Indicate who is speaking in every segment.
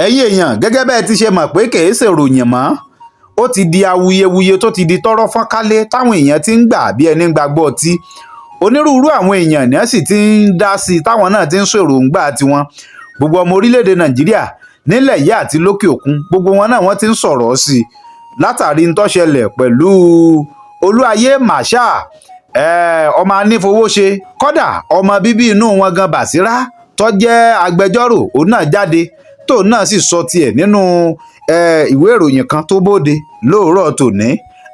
Speaker 1: ẹ̀yin èèyàn gẹ́gẹ́ bẹ́ẹ̀ ti ṣe mọ̀ pé kìí ṣèròyìn mọ́ ó ti di awuyewuye tó ti di tọ́rọ́ fọ́nkálé táwọn èèyàn ti ń gbà bí ẹni gbàgbọ́ ọtí onírúurú àwọn èèyàn ní sì ti ń dá sí i táwọn náà ti ń ṣèròǹgbà tiwọn gbogbo ọmọ orílẹ̀-èdè Nàìjíríà nílẹ̀ yìí àti lókè òkun gbogbo wọn náà wọ́n ti ń sọ̀rọ̀ sí i látàrí ń tó ṣẹlẹ̀ pẹ̀lú Olúayé Màṣá ọmọ anífowóṣe kódà ọmọ bíbí inú wọn gan Bàṣírá tó jẹ́ agbẹjọ́rò òun náà jáde tóun náà sì sọ tiẹ̀ nínú ìwé ìròyìn kan tó bóde lóòrọ̀ tòní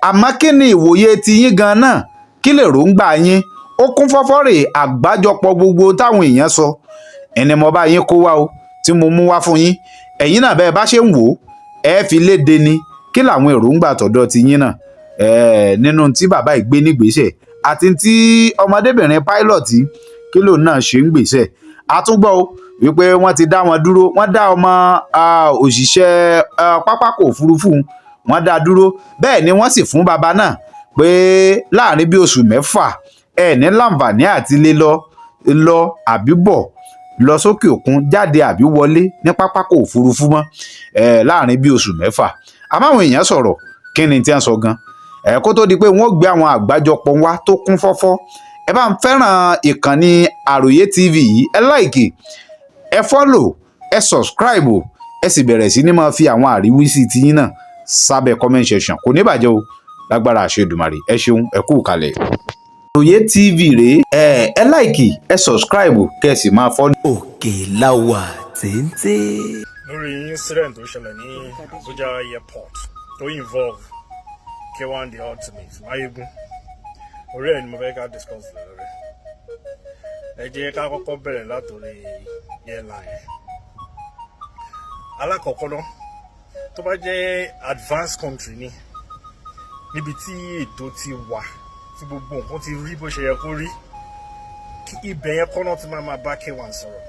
Speaker 1: àmọ́ kí ni ìwòye tiyín gan náà kí lè ròǹgbà yín ó kún fọ́fọ́rè àgbájọpọ̀ gbogbo táwọn èèyàn sọ ẹni mo bá yín kó wá o tí mo mú wá fún yín ẹ̀yin náà bẹ́ẹ̀ bá ṣe ń wò ó ẹ fi léde ni kí làwọn èròǹgbà tọ̀dọ̀ tiyín náà nínú tí bàbá yìí gbé nígbésẹ̀ àti tí ọmọdébìnrin pilot kí lòun náà ṣe ń gbésẹ̀ àtúngbọ́ o wípé wọ́n ti dá wọn dúró wọ́n dá ọmọ òṣìṣẹ́ pápákò òfurufú wọ́n dá dúró bẹ́ẹ̀ ni wọ́n sì fún bàbá náà pé láàrin bí oṣù mẹ́fà ní láǹfààní àti lè lọ àbí bọ̀ lọ sókè òkun jáde àbí wọlé ní pápákò òfurufú mọ́ láàrin bí oṣù mẹ́fà àmọ́ àwọn èèyàn sọ̀rọ̀ kí ni tí wọ́n sọ gan kó tó di pé wọ́n gbé àwọn àgbájọpọ̀ wá tó kún fọ́fọ́ ẹ bá ń fẹ́ràn ìkànnì Àròyé TV yìí ẹ láìkì ẹ fọ́lò ẹ sọ̀scribe ẹ sì bẹ̀rẹ̀ sí ní máa fi àwọn àríwísí tiyín náà sábẹ́ comment section kò ní bàjẹ́ o lágbára àṣẹ Èdùmàrè ẹ ṣeun ẹ kú kalẹ̀. Àròyé TV rèé ẹ láìkì ẹ sọ̀scribe kẹ́ ẹ sì máa fọ́lò.
Speaker 2: Òkè láwà téńté.
Speaker 3: lórí incident tó ṣẹlẹ̀ ní Abuja airport tó involve Kwam1 the ultimate Mayegun orí ẹ̀ ni mo fẹ́ ká discuss lórí ẹ jẹ́ ká kọ́kọ́ bẹ̀rẹ̀ látòrí airline alákọ̀ọ́kọ́ náà tó bá jẹ́ advanced country ni níbi tí ètò ti wà tí gbogbo nǹkan ti rí bó ṣe yẹ kó rí kí ibẹ̀ yẹn kọ́ náà ti máa bá Kwam1 sọ̀rọ̀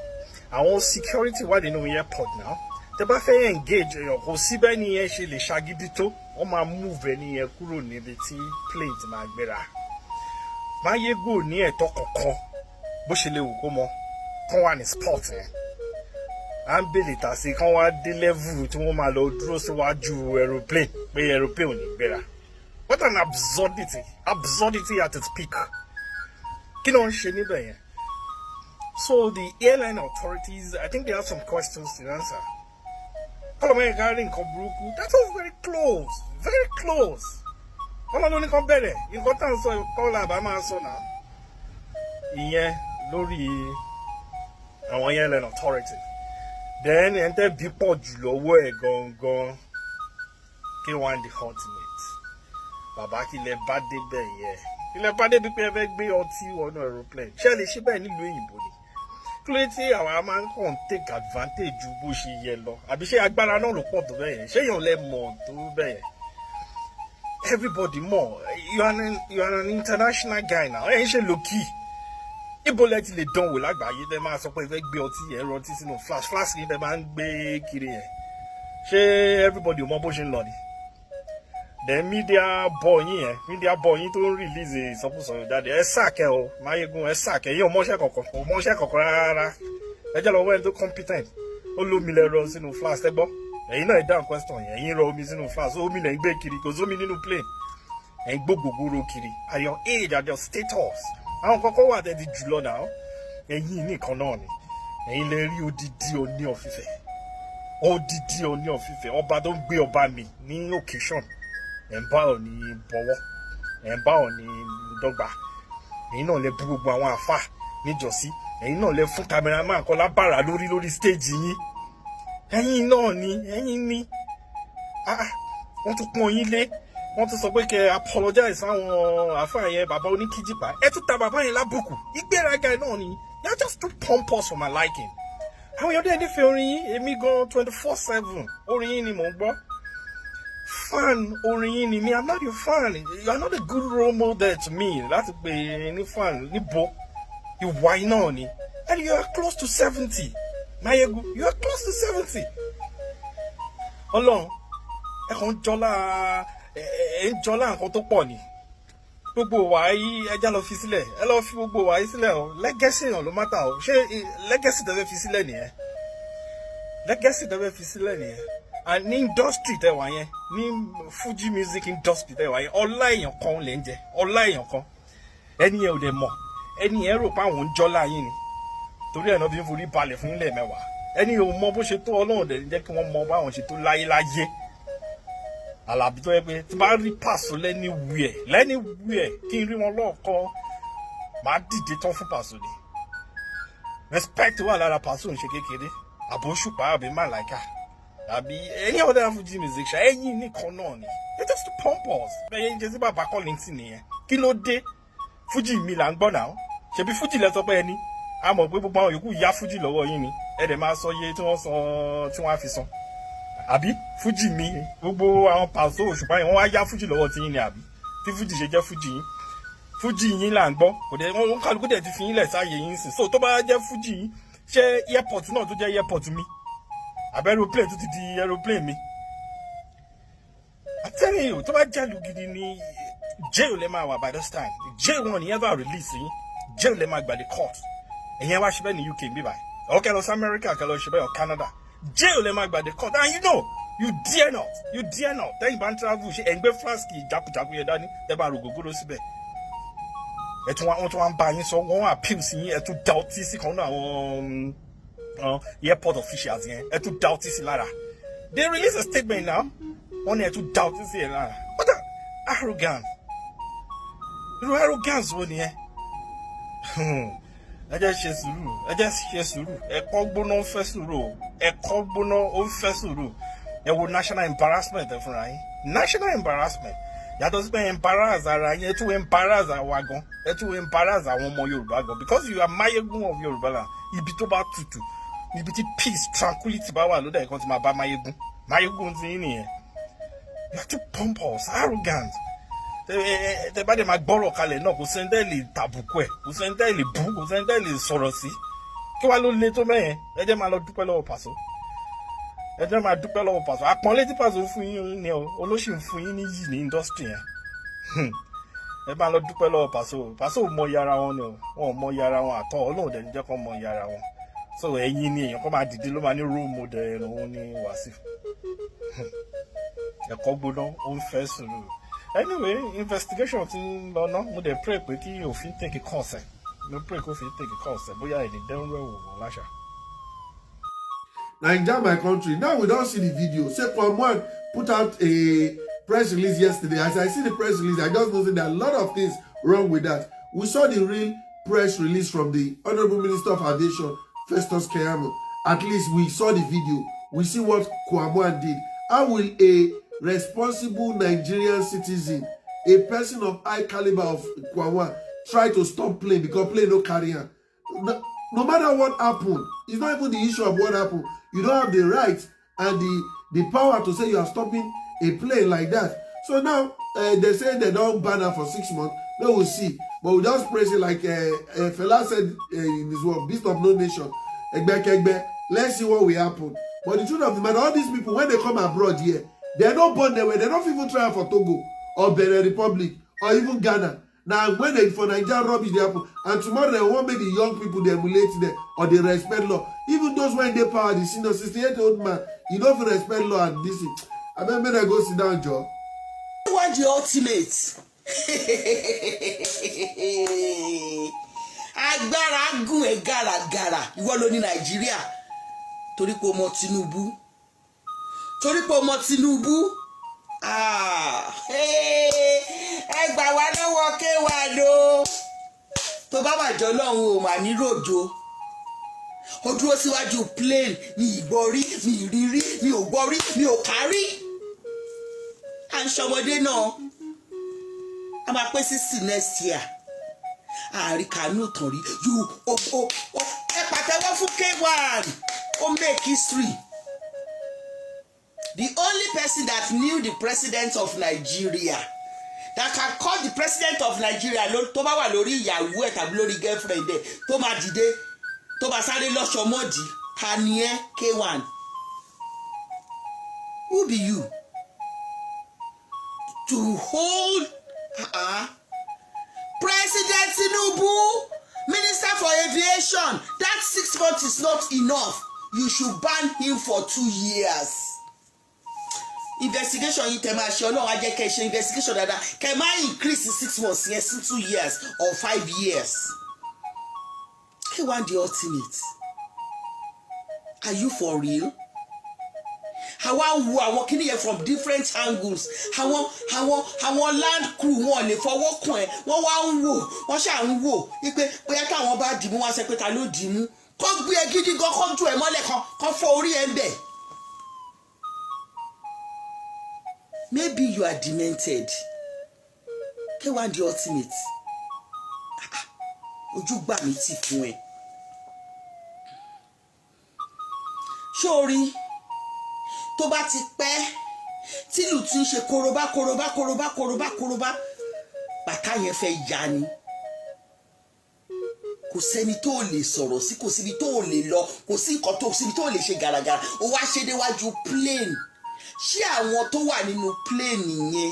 Speaker 3: àwọn security wà nínú airport náà tẹ bá fẹ́ engage èèyàn kò síbẹ̀ ni yẹn ṣe lè ṣagídí tó wọ́n máa move ẹni yẹn kúrò níbi tí plane ti máa gbéra Mayegun ní ẹ̀tọ́ kọ̀ọ̀kan bó ṣe lè wù kó mọ kán wà ní sport yẹn à ń bèlè tà sí kán wá dé level tí wọ́n máa lọ dúró síwájú aeroplane pé aeroplane ò ní gbéra what an absurdity at its peak kí ló ń ṣe níbẹ̀ yẹn so the airline authorities I think they have some questions to answer kọ́lọ́mọ yẹn ká rí nǹkan burúkú that was very close ọmọ ló ní kan bẹ̀rẹ̀ nǹkan tá à ń sọ kọ́lá àbá máa sọ náà ìyẹn lórí àwọn airline authority then ẹ̀ ń tẹ́ bí pọ̀ jù lọ́wọ́ ẹ̀ gangan Kwam1 the ultimate bàbá kí lẹ bá débẹ̀ yẹ kí lẹ bá débi pé ẹ fẹ́ gbé ọtí wọnú aeroplane ṣé ẹ lè ṣe bẹ́ẹ̀ nílùú òyìnbó ni kí ló tí àwa máa ń kàn take advantage ju bó ṣe yẹ lọ àbí ṣé agbára náà ló pọ̀ tó bẹ́ẹ̀ yẹn ṣé èèyàn lẹ mọ̀ tó bẹ́ẹ̀ yẹn everybody more you are an international guy now ẹ ń ṣe lókì ibo lẹ ti lè dán wò lágbàáyé tẹ máa sọ pé ẹ fẹ́ gbé ọtí yẹn rọtí sínú flash yìí tẹ máa ń gbé kiri yẹn ṣé everybody mọ bó ṣe ń lọ ni then media boy yín tó ń release ìsọkúsọ jáde ẹ sàkẹ́ o Mayegun ẹ sàkẹ́ yín ọmọọṣẹ́ kọ̀ọ̀kan rárá ẹ jẹ́ lọ́wọ́ ẹni tó competent ó lómi lẹ́rọ sínú flash ẹ gbọ́ ẹ̀yin náà ẹ dáhùn question yẹn ẹ̀yin rọ omi sínú flash omi lẹ̀ ń gbé kiri kò sómi nínú plane ẹ̀yin gbogbogbòrò kiri at your age at your status àwọn kọ́kọ́ wà tẹ́tí jùlọ náà ẹ̀yin nìkan náà ni ẹ̀yin lè rí odidi Ọọ̀ni of Ifẹ̀ ọba tó ń gbé ọba mi ní occasion ẹ̀ ń bá Ọọ̀ni bọ̀wọ̀ ẹ̀ ń bá Ọọ̀ni dọ́gba ẹ̀yin náà lè bú gbogbo àwọn àfà níjọ́sí ẹ̀yin náà lè fún cameraman kan lábàrà lórí stage yín ẹ̀yin náà ni wọ́n tún pọ́n yín lé wọ́n tún sọ pé kẹ́ apologize fáwọn àfà yẹn bàbá oníkíjìpá ẹ tún ta bàbá yẹn lábùkù ìgbéraga náà ni you are just too pompous for my liking àwọn èèyàn dẹ́ẹ̀ nífẹ̀ẹ́ orin yín èmi gan 24/7 orin yín ni mò ń gbọ́ fan orin yín ni mi I'm not your fan you are not a good role model to me láti pè ní fan níbo ìwà iná ni and you are close to 70 Mayegun you are close to 70 Ọlọ́run ẹ kàn ń jọlá nǹkan tó pọ̀ ni gbogbo wàáyí ẹja lọ fi sílẹ̀ ẹ lọ fi gbogbo wàáyí sílẹ̀ o lẹ́gẹ́sì náà ló má ta o ṣé lẹ́gẹ́sì tẹ́fẹ́ fi sílẹ̀ nìyẹn legacy tẹ́ fẹ́ fi sílẹ̀ nìyẹn. And ní industry tẹ́ wà yẹn, ní Fuji music industry tẹ́ wà yẹn, ọlá èèyàn kan lè ń jẹ, ọlá èèyàn kan. Ẹni yẹn ò dẹ̀ mọ̀, ẹni yẹn rò pé àwọn ń jọ́lá yín ni. Torí ẹ̀ náà fi ń forí balẹ̀ fún ilẹ̀ mẹ́wàá. Ẹni yẹn ò mọ bó ṣe tó, Ọlọ́run dẹ̀ jẹ́ kí wọ́n mọ báwọn ṣe tó láyé láyé. Àlàbí tó yẹ pé tí bá rí Paso lẹ́niwíẹ̀ kí n rí wọn lọ́ọ̀kan, màá dìde tán fún Paso ni. Respect wà lára Paso ń ṣe kékeré, àbóṣùpá àbí Màláíkà àbí any other Fuji music ṣá ẹ̀yìn nìkan náà ni. They just pump us. Bẹ́ẹ̀ yẹn jẹ́ sí bàbá Kollington nìyẹn. Kí ló dé? Fuji mi là ń gbọ́ náà. Ṣebí Fuji lẹ sọ pé ẹni. A mọ̀ pé gbogbo àwọn yòókù yá Fuji lọ́wọ́ yín ni. Ẹ dẹ̀ máa sọ iye tí wọ́n á fi san. Àbí Fuji mi gbogbo àwọn Paso Òṣùpá yẹn wọ́n wá yá Fuji lọ́wọ́ tí yín ni àbí. Tí Fuji ṣe jẹ́ Fuji yín. Fuji yín là ń gbọ́. Kò dẹ̀ wọ́n kálukú dẹ̀ ti fi yín lẹ̀ sáàyè yín sìn. So tó bá jẹ́ Fuji yín, ṣé airport náà tó jẹ́ airport mi? Àbí aeroplane tó ti di aeroplane mi? I'm telling you, tó bá jẹ́ lu gidi ni jail lè máa wà by this time. Jail wọn ni ever release yín. Jail lè máa gbà the court. Ẹ̀yin wá ṣe bẹ́ẹ̀ ní UK bí báyìí. Okay, lọ sí America, kẹ́ lọ ṣe bẹ́ẹ̀ or Canada. Jail lè máa gbà the court. And you know, you dare not. Tẹ́yìn bá ń travel ṣe ẹ̀ǹgbẹ́ flaski jákujàku yẹn dání. Tẹ́ bá rògbògbòrò síbẹ̀. Wọ́n tún wá ń bá yín sọ, wọ́n appeal sí yín, ẹ tún dá ọtí sí kan náà àwọn airport officials yẹn, ẹ tún dá ọtí sí lára. They release a statement now. Wọ́n ní ẹ tún dá ọtí sí ẹ lára. What an arrogance. Irú arrogance wo nìyẹn? Ẹ jẹ́ ṣe sùúrù. Ẹ̀kọ́ gbóná ń fẹ́ sùúrù. Ẹ wo national embarrassment ẹ fúnra yín. National embarrassment. Yàtọ̀ sí pé embarrass ara yín, ẹ tún embarrass àwa gan. Ẹ tún embarrass àwọn ọmọ Yorùbá gan. Because you are Mayegun of Yorùbá land. Ibi tó bá tutù, ibi tí peace, tranquility bá wà lódà ẹ̀kan tí máa bá Mayegun. Mayegun ti yín nìyẹn. You are too pompous, arrogant. Tẹ bá dẹ̀ máa gbọ́rọ̀ kalẹ̀ náà, kò sẹ́ńtẹ́ lè tàbùkù ẹ̀, kò sẹ́ńtẹ́ lè bú, kò sẹ́ńtẹ́ lè sọ̀rọ̀ sí. Kí wá ló le tó mẹ́yẹn? Ẹ jẹ́ máa lọ dúpẹ́ lọ́wọ́ Paso. Àpọ́nlé tí Paso fún yín ni olóṣì ń fún yín níyì ní industry yẹn. Ẹ bá lọ dúpẹ́ lọ́wọ́ Paso. Paso ò mọ iye ara wọn ni o. Wọn ò mọ iye ara wọn àtọ́. Ọlọ́run dẹ̀ ní jẹ́ kó mọ iye ara wọn. So ẹ̀yin ni èèyàn kó máa dìde ló máa ní role model òun ní Wàsíù. Ẹ̀kọ́ gbóná ó ń fẹ́ sùúrù. Anyway, investigation ti ń lọ ná. Mo dẹ̀ pray pé kí òfin take a course. Bóyá èdè dẹ́rùn rẹ̀ wò wọ́n láṣà.
Speaker 4: Naija, my country. Now we don't see the video. Say Kwam1 put out a press release yesterday. As I see the press release, I just noticed there are a lot of things wrong with that. We saw the real press release from the Honorable Minister of Aviation, Festus Keyamo. At least we saw the video. We see what Kwam1 did. How will a responsible Nigerian citizen, a person of high caliber of Kwam1, try to stop plane because plane no carry on? No matter what happened, it's not even the issue of what happened. You don't have the right and the power to say you are stopping a plane like that. So now they say they don't ban her for 6 months. No, we'll see. But we just praise it like Fela said in his word, Beast of No Nation. Let's see what will happen. But the truth of the matter, all these people, when they come abroad here, they're not born there. They're not even trying for Togo or Benin Republic or even Ghana. Now, when they for Nigeria rubbish they happen, and tomorrow they won't make the young people they emulate them or they respect law. Even those when they power, the senior 68-year-old man, you don't respect law and this. I remember I go sit down, Joe.
Speaker 5: I want the ultimate. Agbára gùn ẹ gàràgàrà ìwọ ló ní Nàìjíríà torí pé ọmọ Tinubu ẹ gbà wá lọ́wọ́ kéwàá ló tó bá bàjọ́ lọ́hùn ò mà ní ròjò ó dúró síwájú plane mi ìgbọ́ rí mi ìrírí mi ò gbọ́ rí mi ò kárí à ń ṣọmọdé náà a máa pé 60 next year àríkànú tàn rí ẹ pàtẹ́wọ́ fún K1 ó make history. The only person that knew the president of Nigeria, that can call the president of Nigeria tó bá wà lórí ìyàwó ẹ̀ tàbí lórí girlfriend ẹ̀ tó máa dìde tó bá sáré lọ́sọmọ́dì ta ni ẹ́ K1. Who be you to hold President Tinubu, Minister for Aviation? That 6 months is not enough. you should ban him for 2 years. Investigation yìí tẹ́ máa ṣe Ọlọ́run á jẹ́ kẹ́ ṣe investigation dáadáa kẹ́ máa increase 6 months yẹn sí 2 years or 5 years. K1 the ultimate. Are you for real? Àwọn wo àwọn kíní yẹn from different angles. Àwọn land crew wọn lè fọwọ́ kàn ẹ́ wọ́n wá ń wò wọ́n ṣáà ń wò wípé bóyá káwọn bá dìímú wá sẹ́ pé ta ló dìímú kó gbé ẹ gidi gan kó ju ẹ mọ́lẹ̀ kan fọ orí ẹ ń bẹ̀. Maybe you are demented. K1 the ultimate. Ojú gbà mí tì fún ẹ. Ṣórí tó bá ti pẹ́ tílù tí ń ṣe korobá bàtà yẹn fẹ́ ya ni. Kò sẹ́ni tó lè sọ̀rọ̀ sí, kò síbi tó lè lọ, kò sí nǹkan tó síbi tó lè ṣe gàràgàrà. Ó wá ṣe déwájú plane. Ṣé àwọn tó wà nínú plane yẹn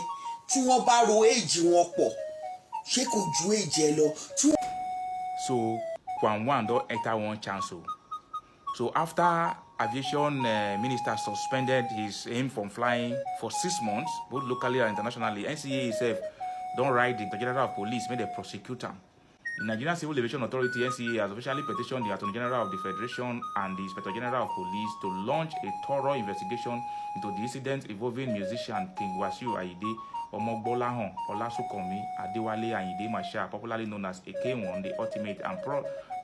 Speaker 5: tí wọ́n bá ro èjì wọn pọ̀ ṣé kò ju èjì ẹ lọ?
Speaker 6: So Kwam1 don enter one chance. So after aviation minister suspended his aim from flying for 6 months, both locally and internationally, NCA itself don't write the General of Police, made a prosecutor. The Nigerian Civil Aviation Authority, NCA, has officially petitioned the Attorney General of the Federation and the Inspector General of Police to launch a thorough investigation into the incident involving musician King Wasiu Ayinde, Omogbolahon, Olasukomi, Adewale Ayinde Marshal, popularly known as K1, the Ultimate,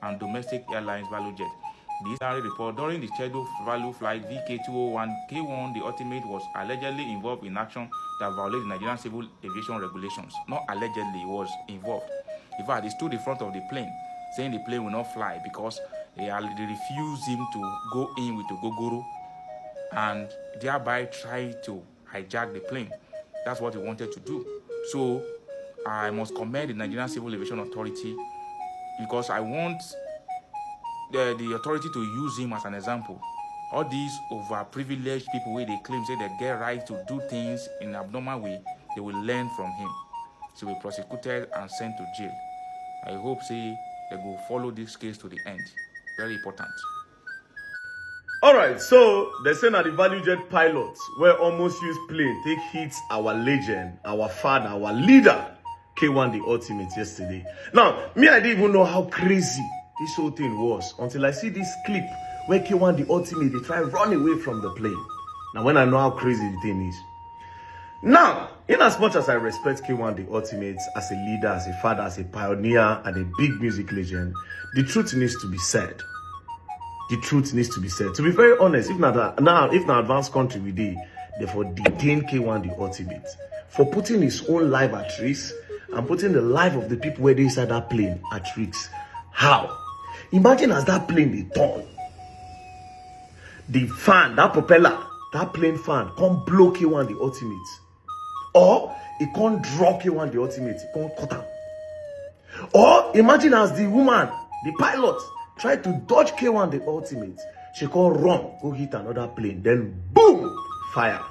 Speaker 6: and Domestic Airlines Value Jet. The Israeli report, during the scheduled value flight VK201, K1, the Ultimate, was allegedly involved in action that violated Nigerian civil aviation regulations. Not allegedly, was involved. In fact, he stood in front of the plane, saying the plane will not fly because they refused him to go in with the Gogoro and thereby try to hijack the plane. That's what he wanted to do. So I must commend the Nigerian Civil Aviation Authority because I want the authority to use him as an example. All these overprivileged people where they claim say they get right to do things in an abnormal way, they will learn from him. So he will be prosecuted and sent to jail. I hope say they will follow this case to the end. Very important.
Speaker 7: Alright, so they say that the value jet pilots were almost used plane take hits our legend, our father, our leader, K1 the Ultimate yesterday. Now, me, I didn't even know how crazy this whole thing was until I see this clip where K1 the Ultimate, they try run away from the plane. Now, when I know how crazy the thing is. Now, in as much as I respect K1 the Ultimate as a leader, as a father, as a pioneer, and a big music legend, the truth needs to be said. The truth needs to be said. To be very honest, if not advanced country we did, therefore detain K1 the Ultimate for putting his own life at risk and putting the life of the people where they inside that plane at risk. How? Imagine as that plane they turn. The fan, that propeller, that plane fan can't blow K1 the Ultimate. Or it can't drop K1 the Ultimate, it can't cut him. Or imagine as the woman, the pilot, tried to dodge K1 the Ultimate. She can't run, go hit another plane, then boom, fire.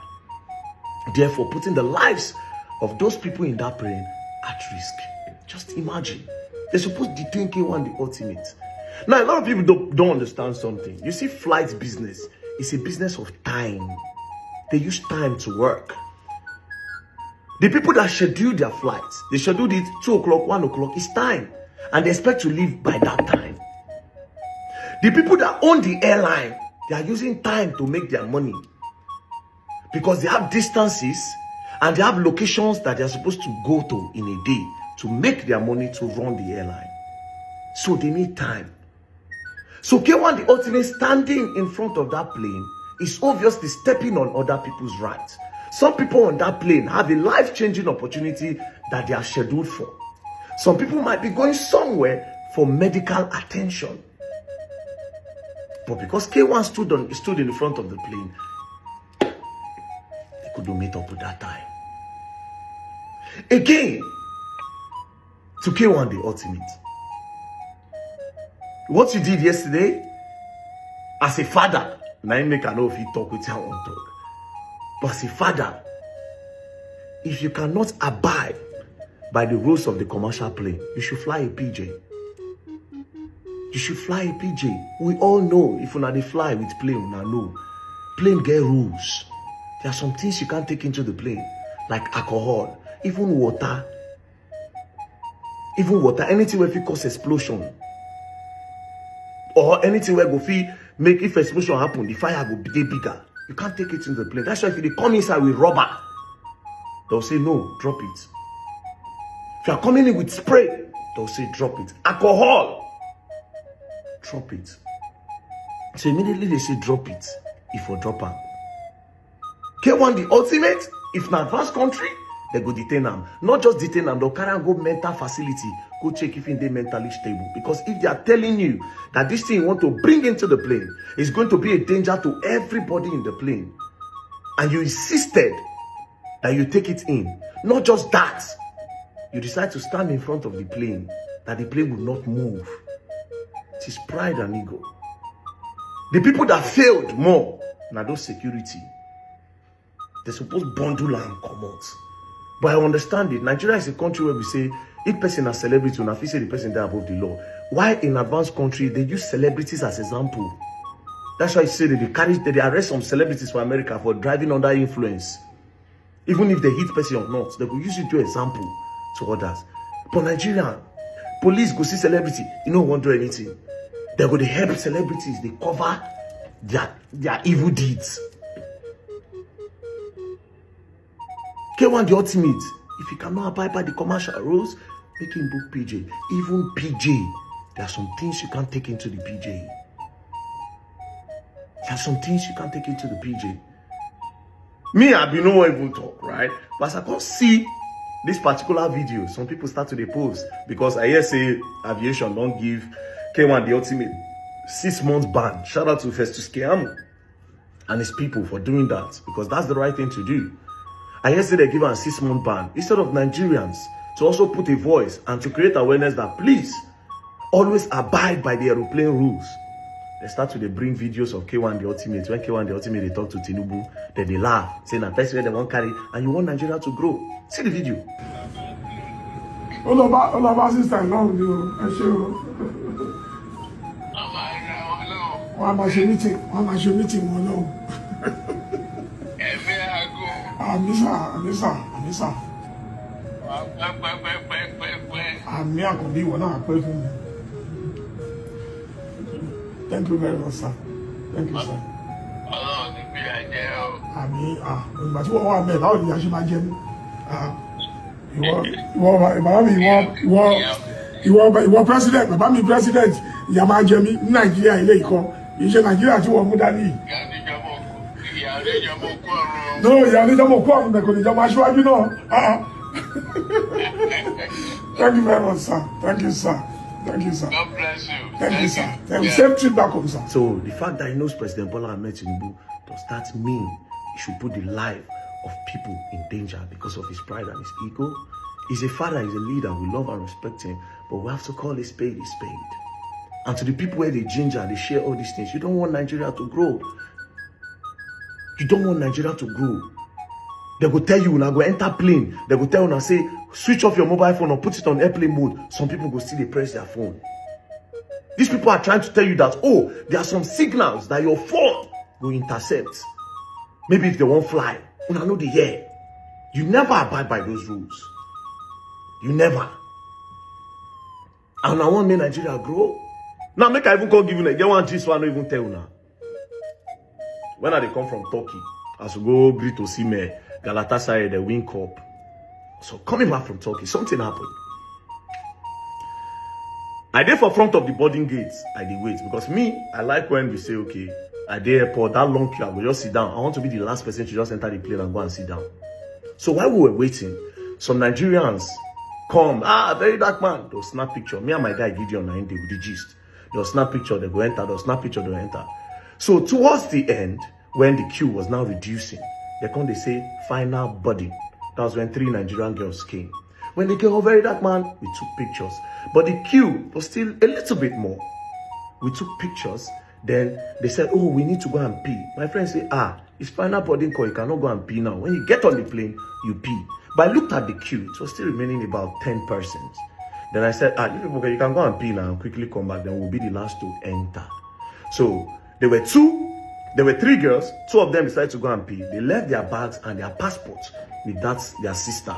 Speaker 7: Therefore, putting the lives of those people in that plane at risk. Just imagine. They're supposed to detain K1 the Ultimate. Now, a lot of people don't understand something. You see, flight business is a business of time. They use time to work. The people that schedule their flights, they scheduled it 2 o'clock, 1 o'clock, it's time. And they expect to leave by that time. The people that own the airline, they are using time to make their money. Because they have distances and they have locations that they are supposed to go to in a day to make their money to run the airline. So they need time. So K1 the Ultimate standing in front of that plane is obviously stepping on other people's rights. Some people on that plane have a life-changing opportunity that they are scheduled for. Some people might be going somewhere for medical attention. But because K1 stood in the front of the plane, they couldn't meet up with that time. Again, to K1 the Ultimate. What you did yesterday, as a father, now I make know if you talk with your own talk. But as a father, if you cannot abide by the rules of the commercial plane, you should fly a pigeon. You should fly a PJ. We all know if una dey fly with plane, una know. Plane get rules. There are some things you can't take into the plane, like alcohol, even water. Even water, anything where fit cause explosion. Or anything where go fit make, if explosion happen, the fire go be bigger. You can't take it in the plane. That's why if they come inside with rubber, they'll say no, drop it. If you are coming in with spray, they'll say drop it. Alcohol, drop it. So immediately they say drop it. If you drop am. K1 the ultimate, if an advanced country, they go detain them. Not just detain them, they'll carry and go mental facility. Go check if they mentally stable. Because if they are telling you that this thing you want to bring into the plane is going to be a danger to everybody in the plane, and you insisted that you take it in, not just that, you decide to stand in front of the plane, that the plane will not move. It is pride and ego. The people that failed more, now those security, they're supposed to bundle and come out. But I understand it. Nigeria is a country where we say, if person is a celebrity, we say the person there above the law. Why in advanced country, they use celebrities as example? That's why I say that they arrest some celebrities for America for driving under influence. Even if they hit person or not, they will use it to example to others. But Nigeria, police go see celebrity, you know, won't do anything. They go to help celebrities, they cover their evil deeds. K1 the ultimate. If you cannot abide by the commercial rules, make him book PJ. Even PJ, there are some things you can't take into the PJ. There are some things you can't take into the PJ. Me, I be no one even talk, right? But as I can't see this particular video, some people start to post because I hear say aviation don't give K1 the ultimate 6 months ban. Shout out to Festus Kwam1 and his people for doing that, because that's the right thing to do. I hear say they give a 6-month ban instead of Nigerians to also put a voice and to create awareness that please always abide by the aeroplane rules. They start to bring videos of K1 the ultimate. When K1 the ultimate they talk to Tinubu, then they laugh, saying that person where they won't carry, and you want Nigeria to grow. See the video.
Speaker 8: All about sister long you. I show. Why am I meeting one long? Amisa. Àmì àkọ́bí ìwọ náà pẹ́ fún mi. Thank you very much, sir. Thank you, sir. Àmì ìgbà tí wọ́n wà mẹ́ẹ̀ báwo ni a ṣe máa jẹ mú? Ìwọ president, bàbá mi president, ìyá máa jẹ mí ní Nàìjíríà ilé ìkọ́. Ìṣe Nàìjíríà tí wọ́n mú dání. No, ìyá oníjọ́mọ̀ kú àwọn ẹ̀kọ́ ìjọba aṣíwájú náà. Thank you very much, sir. Thank you, sir. Thank you, sir.
Speaker 9: God bless you.
Speaker 8: Thank you, sir. Thank you. Same trip back home, sir.
Speaker 7: So the fact that he knows President Bola Ahmed Tinubu, does that mean he should put the life of people in danger because of his pride and his ego? He's a father, he's a leader. We love and respect him, but we have to call a spade a spade. And to the people where they ginger, they share all these things. You don't want Nigeria to grow. You don't want Nigeria to grow. They go tell you, now go enter plane. They go tell you, now say, switch off your mobile phone or put it on airplane mode. Some people go still they press their phone. These people are trying to tell you that, oh, there are some signals that your phone will intercept. Maybe if they won't fly, you know the air. You never abide by those rules. You never. And I want me Nigeria grow. Now make I even come give you a get one gist one, I don't even tell you now. When I they come from Turkey, as we go greet to see me, Galatasaray, the win cup. So coming back from Turkey, something happened. I did for front of the boarding gates. I did wait because me, I like when we say, okay, I did airport, that long queue, I will just sit down. I want to be the last person to just enter the plane and go and sit down. So while we were waiting, some Nigerians come, very dark man, they'll snap picture. Me and my guy Gideon na Inde with the gist. They'll snap picture, they go enter, they'll snap picture, they'll enter. So towards the end, when the queue was now reducing, they say final boarding. That was when 3 Nigerian girls came. When they came, very dark man, we took pictures. But the queue was still a little bit more. We took pictures. Then they said, oh, we need to go and pee. My friend said, it's final boarding call. You cannot go and pee now. When you get on the plane, you pee. But I looked at the queue. It was still remaining about 10 persons. Then I said, you people, you can go and pee now and quickly come back. Then we'll be the last to enter. So there were 3 girls. 2 of them decided to go and pee. They left their bags and their passports with their sister.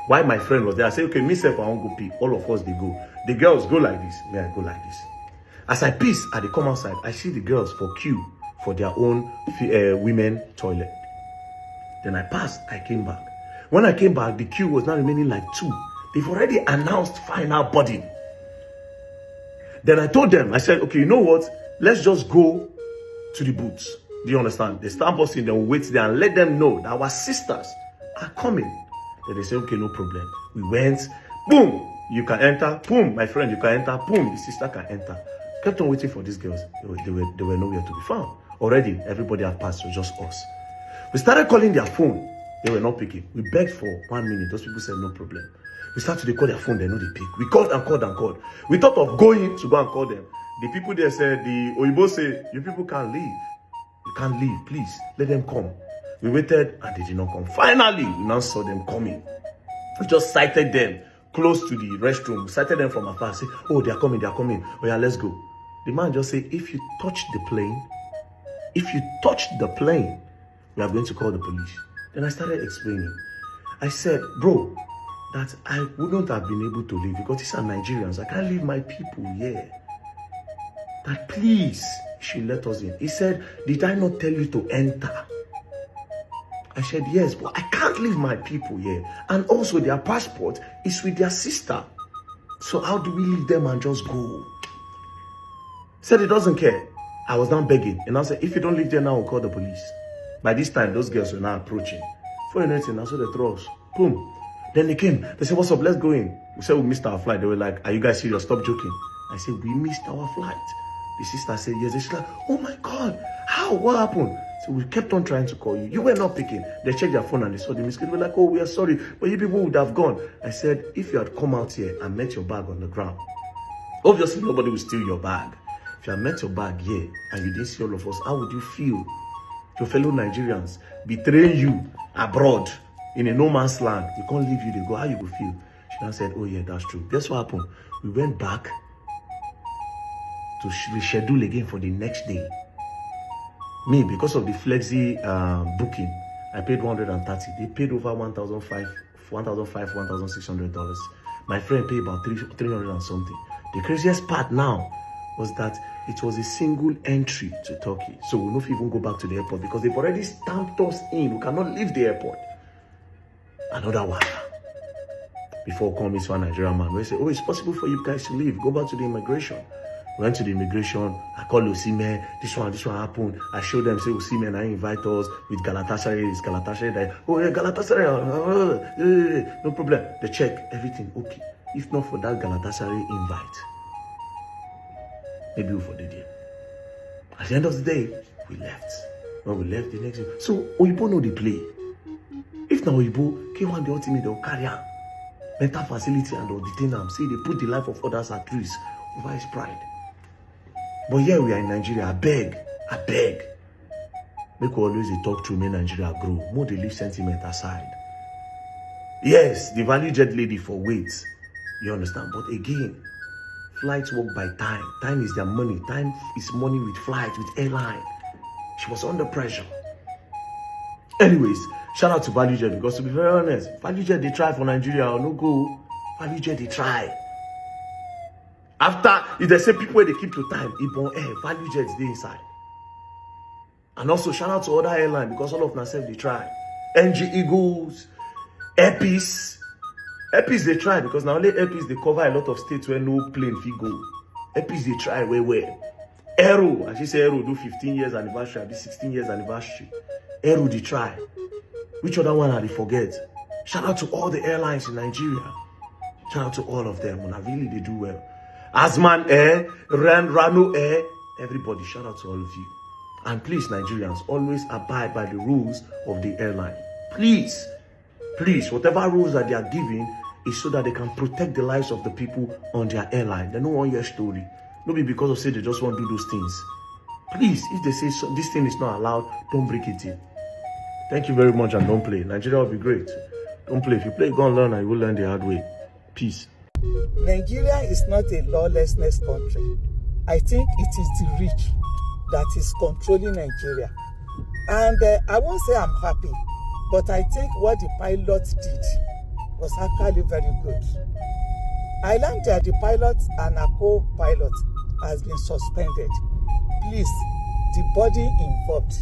Speaker 7: While my friend was there, I said, okay, myself, I won't go pee. All of us, they go. The girls go like this. Me, I go like this. As I piss, they come outside. I see the girls for queue for their own women toilet. Then I passed. I came back. When I came back, the queue was now remaining like 2. They've already announced final boarding. Then I told them, I said, okay, you know what? Let's just go to the booths. Do you understand? They start busting, then we'll wait there and let them know that our sisters are coming. Then they say, okay, no problem. We went, boom, you can enter. Boom, my friend, you can enter. Boom, the sister can enter. Kept on waiting for these girls. They were nowhere to be found. Already, everybody had passed, so just us. We started calling their phone. They were not picking. We begged for 1 minute. Those people said, no problem. We started to call their phone, they know they pick. We called and called and called. We thought of going to go and call them. The people there said, the Oyibo say, you people can't leave. You can't leave, please. Let them come. We waited and they did not come. Finally, we now saw them coming. We just sighted them close to the restroom. We sighted them from afar. Say, oh, they are coming, they are coming. Oh yeah, let's go. The man just said, if you touch the plane, we are going to call the police. Then I started explaining. I said, bro, that I wouldn't have been able to leave because these are Nigerians. I can't leave my people here. That please, you should let us in. He said, did I not tell you to enter? I said, yes, but I can't leave my people here. And also their passport is with their sister. So how do we leave them and just go? He said he doesn't care. I was now begging. And I said, if you don't leave there now, we'll call the police. By this time, those girls were now approaching. For anything, I saw the throws. Boom. Then they came. They said, what's up? Let's go in. We said we missed our flight. They were like, are you guys serious? Stop joking. I said, we missed our flight. The sister said, yes. She's like, oh my God. How? What happened? So we kept on trying to call you. You were not picking. They checked their phone and they saw the missed. They were like, oh, we are sorry. But you people would have gone. I said, if you had come out here and met your bag on the ground, obviously nobody will steal your bag. If you had met your bag here and you didn't see all of us, how would you feel? Your fellow Nigerians betraying you abroad in a no man's land. We can't leave you. They go, how you will feel? She now said, oh yeah, that's true. Guess what happened? We went back to reschedule again for the next day. Me, because of the flexi booking, I paid $130. They paid over $1,600. My friend paid about $300 and something. The craziest part now was that it was a single entry to Turkey. So we'll not even go back to the airport because they've already stamped us in. We cannot leave the airport. Another one. Before coming to a Nigerian man, we say, oh, it's possible for you guys to leave. Go back to the immigration. We went to the immigration. I called Osime. This one happened. I showed them, say, Osime, and I invite us with Galatasaray. It's Galatasaray. Oh, yeah, Galatasaray. No problem. They check everything. Okay. If not for that Galatasaray invite, maybe we'll forget it. At the end of the day, we left. When we left, the next day. So, Oyibo know the play. If now Oyibo, Kwam1 the ultimate, they'll carry out mental facility and they'll detain them. See, they put the life of others at risk over his pride. But here we are in Nigeria. I beg. Make we always talk to me Nigeria grow. More they leave sentiment aside. Yes, the value jet lady for weight. You understand? But again, flights work by time. Time is their money. Time is money with flights, with airline. She was under pressure. Anyways, shout out to ValueJet because to be very honest, ValueJet they try for Nigeria or no go. ValueJet they try. After, if they say people where they keep to time, Ibon Air, ValueJet they inside. And also shout out to other airlines because all of them they try. NG Eagles, Airpeace. Airpeace they try because now only Airpeace they cover a lot of states where no plane fit go. Airpeace they try where. Aero, I should say Aero do 15 years anniversary, be 16 years anniversary. Aero they try. Which other one are they forget? Shout out to all the airlines in Nigeria. Shout out to all of them. And really they do well. Asman Air, Rano Air, everybody, shout out to all of you. And please, Nigerians, always abide by the rules of the airline. Please, whatever rules that they are giving is so that they can protect the lives of the people on their airline. They don't want your story. Maybe because of say they just want to do those things. Please, if they say so, this thing is not allowed, don't break it in. Thank you very much and don't play. Nigeria will be great. Don't play. If you play, go and learn and you will learn the hard way. Peace.
Speaker 9: Nigeria is not a lawlessness country. I think it is the rich that is controlling Nigeria. And I won't say I'm happy, but I think what the pilot did was actually very good. I learned that the pilot and a co-pilot has been suspended. Please, the body involved,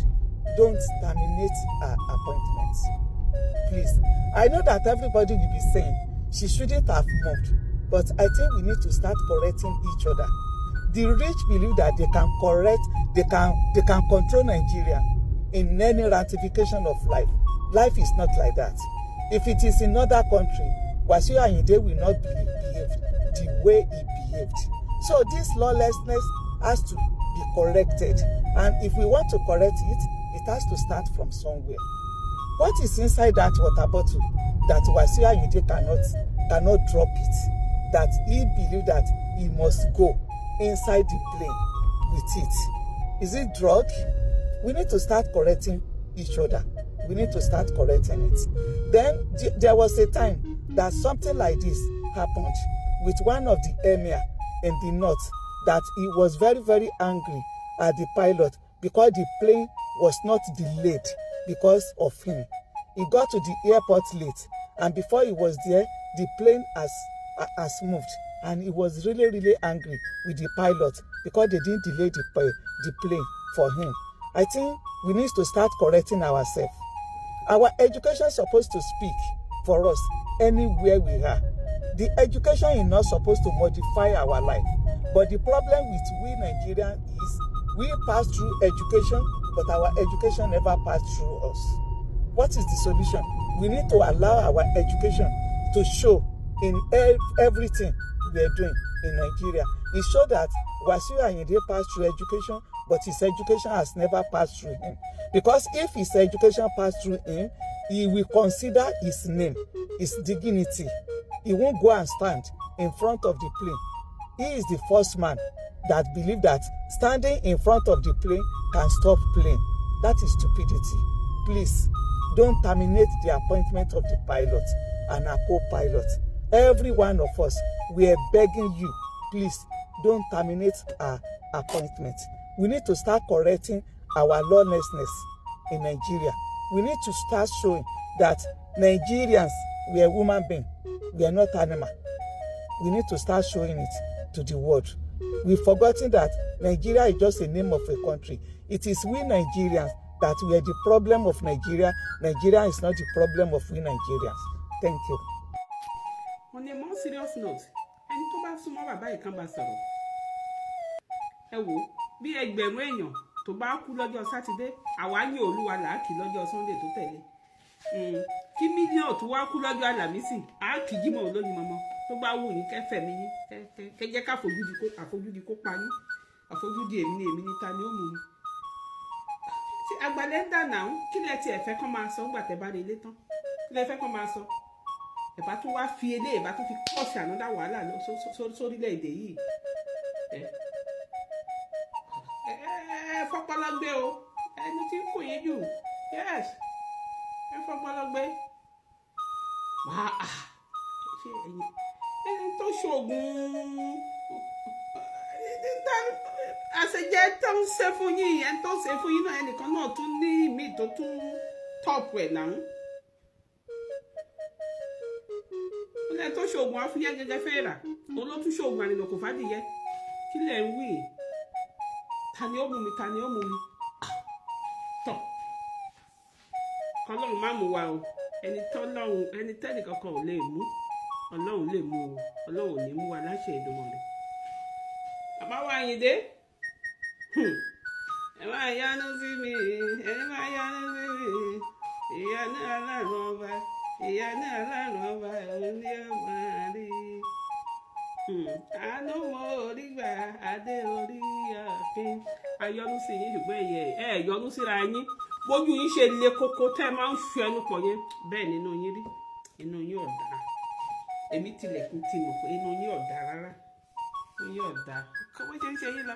Speaker 9: don't terminate her appointments. Please. I know that everybody will be saying she shouldn't have moved, but I think we need to start correcting each other. The rich believe that they can correct, they can control Nigeria in any ratification of life. Life is not like that. If it is in another country, Wasiu Ayinde will not behave the way he behaved. So this lawlessness has to be corrected. And if we want to correct it, it has to start from somewhere. What is inside that water bottle that Wasiu Ayinde cannot drop it? That he believed that he must go inside the plane with it. Is it drug? We need to start correcting each other. We need to start correcting it. Then there was a time that something like this happened with one of the emir in the north, that he was very, very angry at the pilot because the plane was not delayed because of him. He got to the airport late, and before he was there, the plane has moved, and he was really, really angry with the pilot because they didn't delay the plane for him. I think we need to start correcting ourselves. Our education is supposed to speak for us anywhere we are. The education is not supposed to modify our life. But the problem with we Nigerians is we pass through education, but our education never passed through us. What is the solution? We need to allow our education to show in everything we are doing in Nigeria. It shows that Wasiu Ayinde passed through education, but his education has never passed through him. Because if his education passed through him, he will consider his name, his dignity. He won't go and stand in front of the plane. He is the first man that believed that standing in front of the plane can stop plane. That is stupidity. Please, don't terminate the appointment of the pilot and our co-pilot. Every one of us, we are begging you, please, don't terminate our appointment. We need to start correcting our lawlessness in Nigeria. We need to start showing that Nigerians, we are human beings. We are not animal. We need to start showing it to the world. We've forgotten that Nigeria is just a name of a country. It is we Nigerians that we are the problem of Nigeria. Nigeria is not the problem of we Nigerians. Thank you.
Speaker 10: On a more serious note, ẹni tó bá súnmọ́ bàbá yìí kan bá sọ̀rọ̀. Ẹ wò bí ẹgbẹ̀rún èèyàn tó bá kú lọ́jọ́ Sátidé, àwa ní Olúwa làákì lọ́jọ́ Sunday tó tẹ̀lé. Kí mílíọ̀nù tó wá kú lọ́jọ́ Àlàmísì, á kì í jímọ̀ olóyin mọ́mọ́. Tó bá wù yín kẹfẹ́ mi yín, kẹjẹ́ ká àfojúdi kó pa yín. Àfojúdi èmi ni ta ni ó mú mi. Tí àgbàlẹ̀ ń dànà kí lẹ tiẹ̀ fẹ́ kán máa sọ ńgbà tẹ́ bá dé ilé tán. Kí lẹ fẹ́ kán máa sọ? Ẹ̀bá tún wá fi eléyìí, ẹ̀bá tún fi kọ́ọ̀sì ànádà wàhálà sórílẹ̀-èdè yìí. Fọpọlọ gbé o, ẹni tí kò yé jù, yes, ẹ fọpọlọ gbé. Ṣé ẹni tó ṣoògùn àṣejẹ tó ń ṣe fún yín, ẹni tó ń ṣe fún yín náà, ẹnìkan náà tún ní ìmí tó tún tọ̀pù ẹ̀ náà. Ẹni tó ṣoògùn afúnyẹ́ gẹ́gẹ́ fẹ́ rà, òun ló tún ṣoògùn àrìnà kò fàdìyẹ. Kí lẹ̀ ń wí? Ta ni ó mú mi? Tọ̀. Ọlọ́run má mú wa o. Ẹni tẹ́nì kankan ò lè mú. Ọlọ́run lè mú o. Ọlọ́run ò ní mú wa láṣẹ Èdùmàrè. Bàbá wa Àyìndé. Ẹ máa yánú sí mi. Ìyanu Ọlọ́run ọba. Ìyanu Ọlọ́run ọba. Òun ni ó máa rí. Àánú mo rí gbà, adé orí ọ̀kín. Ayọ́nú sí yín ṣùgbọ́n ẹ yọ́nú síra yín. Bójú yín ṣe le koko tẹ́ máa ń ṣu ẹnu pọ̀ yẹn. Bẹ́ẹ̀ nínú yín rí. Inú yín ò dáa. Èmi tilẹ̀kùn ti mọ̀ pé inú yín ò dáa rárá. Inú yín ò dáa. Kọ́wé ṣe ń ṣe yín lọ.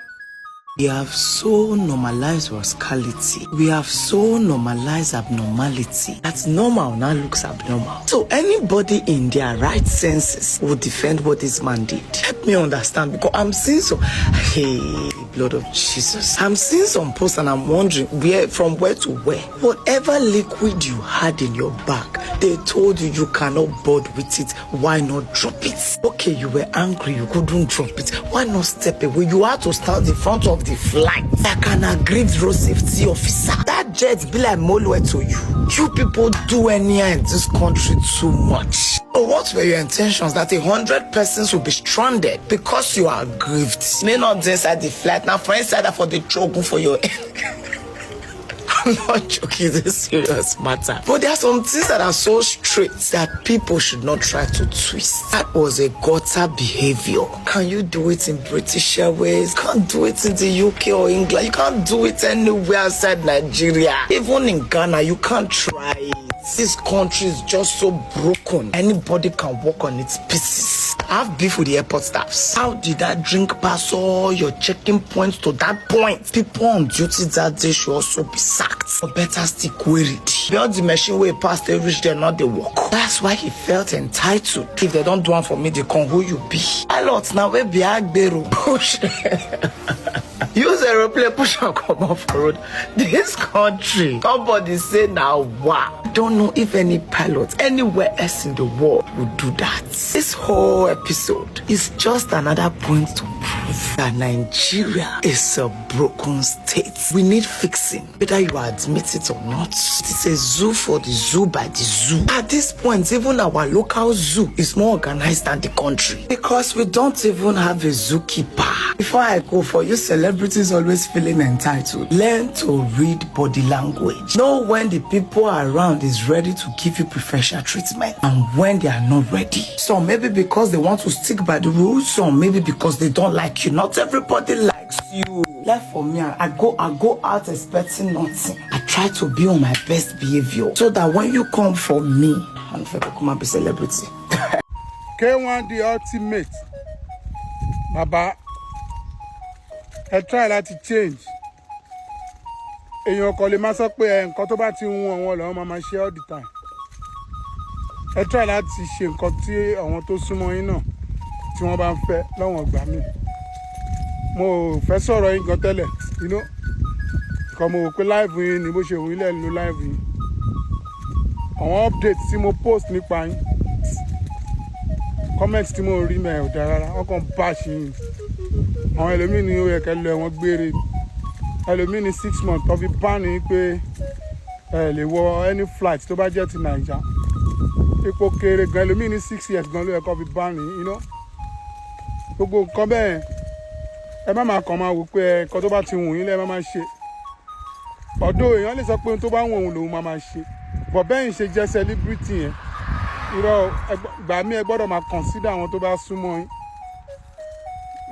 Speaker 2: We have so normalized rascality. We have so normalized abnormality that normal now looks abnormal. So anybody in their right senses will defend what this man did. Help me understand, because I'm seeing some, hey, blood of Jesus. I'm seeing some posts and I'm wondering from where to where. Whatever liquid you had in your bag, they told you you cannot board with it. Why not drop it? Okay, you were angry, you couldn't drop it. Why not step away? You had to stand in front of the flight like an aggrieved road safety officer. That jet be like Molwe to you. You people do anyhow in this country too much. But what were your intentions? That 100 persons will be stranded because you are aggrieved? May not inside the flight. Now for inside that for the choking for your I'm not joking, this serious matter. But there are some things that are so straight that people should not try to twist. That was a gutter behavior. Can you do it in British Airways? Can't do it in the UK or England. You can't do it anywhere outside Nigeria. Even in Ghana, you can't try it. This country is just so broken. Anybody can walk on its pieces. I have beef with the airport staffs. How did I drink pass all your checking points to that point? People on duty that day should also be sacked. Or better still queried. Beyond the machine where passed, they reach there, not they walk. That's why he felt entitled. If they don't do one for me, they can who you be. Pilots now we be Agbero. Push. Use aeroplane, push and come off the road. This country, somebody say now wow. Don't know if any pilot anywhere else in the world would do that. This whole episode is just another point to prove that Nigeria is a broken state. We need fixing, whether you admit it or not. It's a zoo for the zoo by the zoo. At this point, even our local zoo is more organized than the country, because we don't even have a zookeeper. Before I go, for you celebrities always feeling entitled, learn to read body language. Know when the people around is ready to give you preferential treatment and when they are not ready. Some maybe because they want to stick by the rules, some maybe because they don't like you. Not everybody likes you. Left for me, I go out expecting nothing. I try to be on my best behavior so that when you come for me, and if I come and be celebrity.
Speaker 8: K1 the ultimate. Baba, I try to change. Èèyàn kò lè máa sọ pé nǹkan tó bá ti ń wọ́n wọn lọ́wọ́ máa ṣe all the time. Ẹ try láti ṣe nǹkan tí àwọn tó súnmọ́ yín náà tí wọ́n bá ń fẹ́ lọ́wọ́n ìgbà míì. Mo fẹ́ sọ̀rọ̀ yín gan tẹ́lẹ̀, kò mo wò pé live yín ni bó ṣe wù yín lẹ́nu live yín. Àwọn update tí mo post nípa yín, comment tí mo rí mẹ́ ò dára rárá, wọ́n kàn bash yín. Àwọn ẹlòmíì ni ó yẹ kẹ́ lọ ẹ̀wọ̀n gbére. Ẹlòmíì ní 6 months tó fi ban ní pé ẹ lè wọ any flight tó bá jẹ́ ti Naija. Ipò kéré gan, ẹlòmíì ní 6 years gan ló yẹ kó fi ban ní, gbogbo nǹkan bẹ́ẹ̀ ẹ má máa kàn máa wò pé nǹkan tó bá ti wù yín lẹ́ máa ṣe. Ọ̀dọ̀ èèyàn lè sọ pé ohun tó bá wù òun lòun máa ṣe. But bẹ́ẹ̀ ń ṣe jẹ́ celebrity yẹn, ìgbà míì ẹ gbọ́dọ̀ máa consider àwọn tó bá súnmọ́ yín.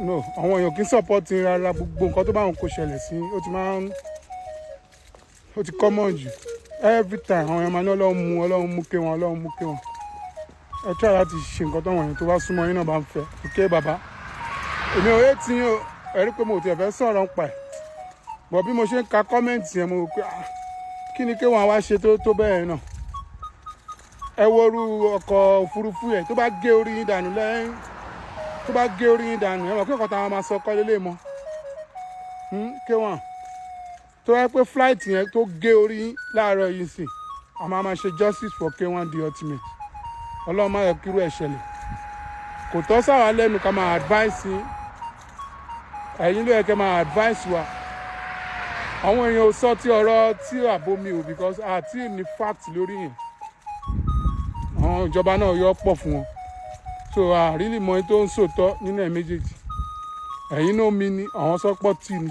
Speaker 8: No, àwọn èèyàn kì í support yín rárá, gbogbo nǹkan tó bá wọn kò ṣẹlẹ̀ sí ó ti common jù. Every time àwọn èèyàn máa ní ọlọ́run mú ké wọn. Ẹ try láti ṣe nǹkan tó wọ̀nyẹn tó bá súnmọ́ yín náà bá ń fẹ́. Okay bàbá, èmi ò rétí yín o, ẹ rí pé mo ti ẹ̀fẹ́ sọ̀rọ̀ ń pa ẹ̀. But bí mo ṣe ń ka comment yẹn mo rò pé kí ni kéwọn wá ṣe tó bẹ́ẹ̀ náà. Ẹ worú ọkọ̀ òfurufú yẹn tó bá gé orí yín dànù lẹ́yìn. Tó bá gé orí yín dànù, ẹ mọ̀ pé nǹkan táwọn máa sọ kọ́ lélẹ̀ mọ́. K1 tó yẹ pé flight yẹn tó gé orí yín láàárọ̀ yìí sí, a máa ṣe justice for K1 the ultimate. Ọlọ́run má yẹ kírú ẹ̀ ṣẹlẹ̀. Kò tọ́ sáwà lẹ́nu ká máa advice yín. Ẹ̀yin ló yẹ kẹ́ máa advice wa. Àwọn èèyàn ò sọ ti ọ̀rọ̀ tí àbomi o, because àti ní fact lórí yẹn. Àwọn ìjọba náà yọ pọ̀ fún wọn. So really mọ tó ń sòótọ́ nínú ẹ̀ méjèèjì. Ẹ̀yin náà mi ni àwọn sọ́pọ̀ tì ní.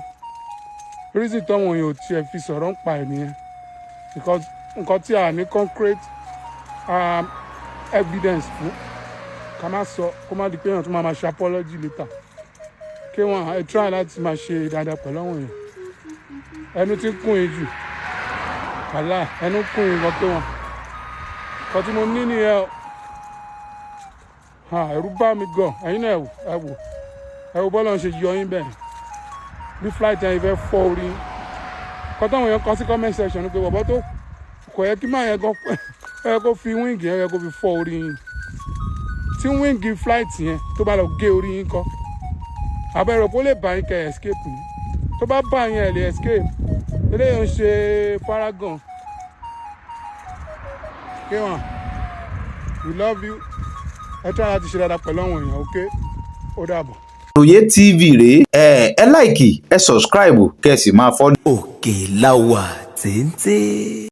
Speaker 8: Reason táwọn èèyàn ò tiẹ̀ fi sọ̀rọ̀ ń pa ẹ̀ nìyẹn. Because nǹkan tí a ní concrete evidence fún ká má sọ kó má di pé èèyàn tó máa ṣe apology later. K1 ẹ try láti máa ṣe dáadáa pẹ̀lú àwọn èèyàn. Ẹnu tí ń kún yín jù. Wàhálà ẹnu kún yín gan K1. Nǹkan tí mo ní nìyẹn o. Ẹ̀rù bá mi gan, ẹ̀yin náà ẹ wò bọ́lá ń ṣe yọ yín bẹ́ẹ̀. bí flight yẹn fẹ́ fọ́ orí kọ́ táwọn èèyàn kan sí comment section pé bọ̀bọ̀ tó kò yẹ kí máa yẹ kó fi wíǹgì yẹn yẹ kó fi fọ́ orí yín tí wíǹgì flight yẹn tó bá lọ gé orí yín kọ́ àbẹ̀rẹ̀ kó lè bá yín kẹ́ escape ni tó bá bá yín ẹ̀ lè escape eléyìí ń ṣe Paragon Kwam we love you ẹ try láti ṣe dáadáa pẹ̀lú àwọn èèyàn ok ó dàbọ̀.
Speaker 1: Àròyé TV rèé ẹ láìkì ẹ subscribe kẹ́ ẹ sì máa fọ́lọ́.
Speaker 2: Òkè la wà téńté.